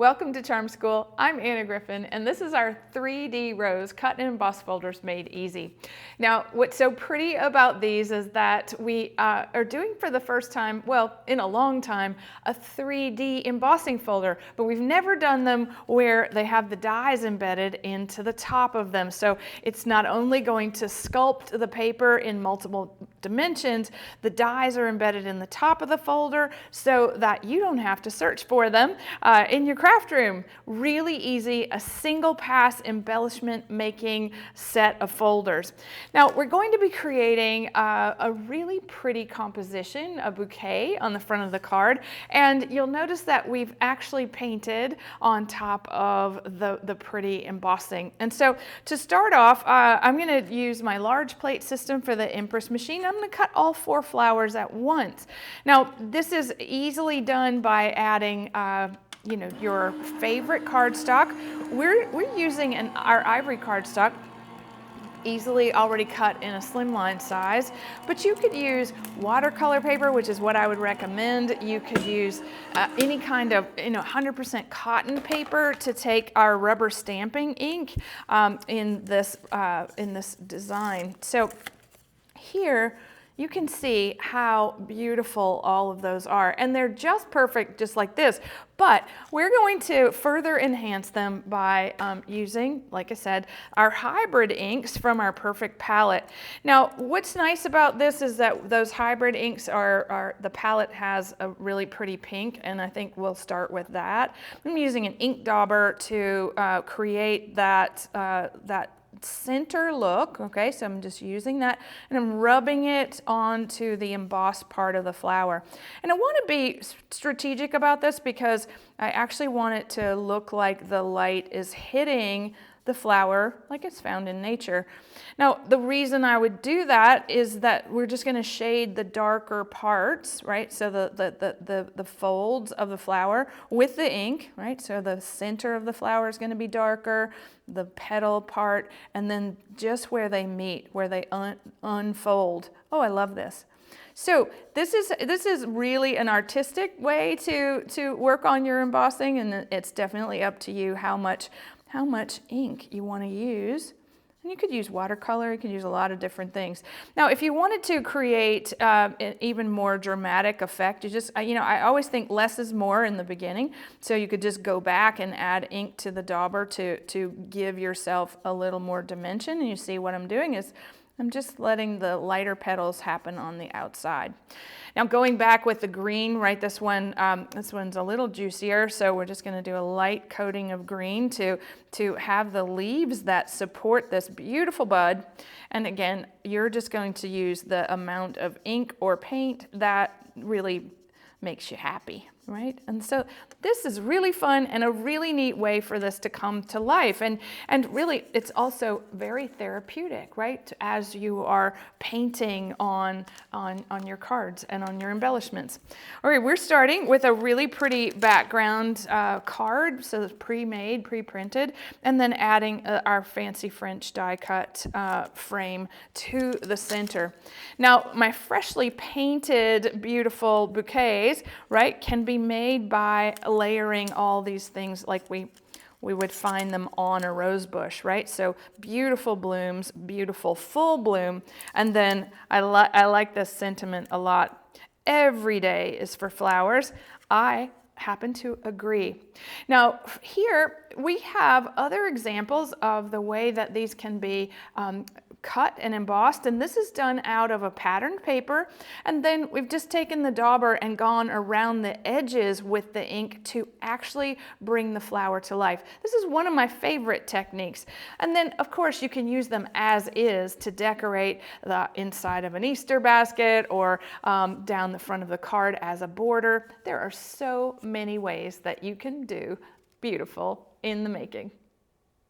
Welcome to Charm School. I'm Anna Griffin, and this is our 3D Rose Cut and Emboss Folders Made Easy. Now, what's so pretty about these is that we are doing for the first time, well, in a long time, a 3D embossing folder, but we've never done them where they have the dies embedded into the top of them. So it's not only going to sculpt the paper in multiple dimensions, the dies are embedded in the top of the folder so that you don't have to search for them in your craft room. Really easy, a single pass embellishment making set of folders. Now we're going to be creating a really pretty composition, a bouquet on the front of the card, and you'll notice that we've actually painted on top of the pretty embossing. And so to start off, I'm going to use my large plate system for the Empress machine. I'm going to cut all 4 flowers at once. Now this is easily done by adding your favorite cardstock. We're using our ivory cardstock, easily already cut in a slimline size, but you could use watercolor paper, which is what I would recommend. You could use any kind of 100% cotton paper to take our rubber stamping ink in this design. So here you can see how beautiful all of those are, and they're just perfect just like this, but we're going to further enhance them by using, like I said, our hybrid inks from our Perfect palette. Now what's nice about this is that those hybrid inks the palette has a really pretty pink, and I think we'll start with that. I'm using an ink dauber to create that center look. Okay, so I'm just using that and I'm rubbing it onto the embossed part of the flower. And I want to be strategic about this because I actually want it to look like the light is hitting the flower like it's found in nature. Now the reason I would do that is that we're just going to shade the darker parts, right? So the folds of the flower with the ink, right? So the center of the flower is going to be darker, the petal part, and then just where they meet, where they unfold. Oh, I love this. So this is really an artistic way to work on your embossing, and it's definitely up to you how much ink you want to use. And you could use watercolor, you could use a lot of different things. Now, if you wanted to create an even more dramatic effect, I always think less is more in the beginning. So you could just go back and add ink to the dauber to give yourself a little more dimension. And you see what I'm doing is I'm just letting the lighter petals happen on the outside. Now going back with the green, right, this one's a little juicier, so we're just going to do a light coating of green to have the leaves that support this beautiful bud. And again, you're just going to use the amount of ink or paint that really makes you happy, right? And so this is really fun and a really neat way for this to come to life. And really, it's also very therapeutic, right? As you are painting on your cards and on your embellishments. All right, we're starting with a really pretty background card, so it's pre-made, pre-printed, and then adding our fancy French die cut frame to the center. Now, my freshly painted beautiful bouquets, right, can be made by layering all these things like we would find them on a rose bush, right? So beautiful blooms, beautiful full bloom, and then I like this sentiment a lot. Every day is for flowers. I happen to agree. Now here we have other examples of the way that these can be cut and embossed, and this is done out of a patterned paper, and then we've just taken the dauber and gone around the edges with the ink to actually bring the flower to life. This is one of my favorite techniques. And then of course you can use them as is to decorate the inside of an Easter basket or down the front of the card as a border. There are so many ways that you can do beautiful in the making.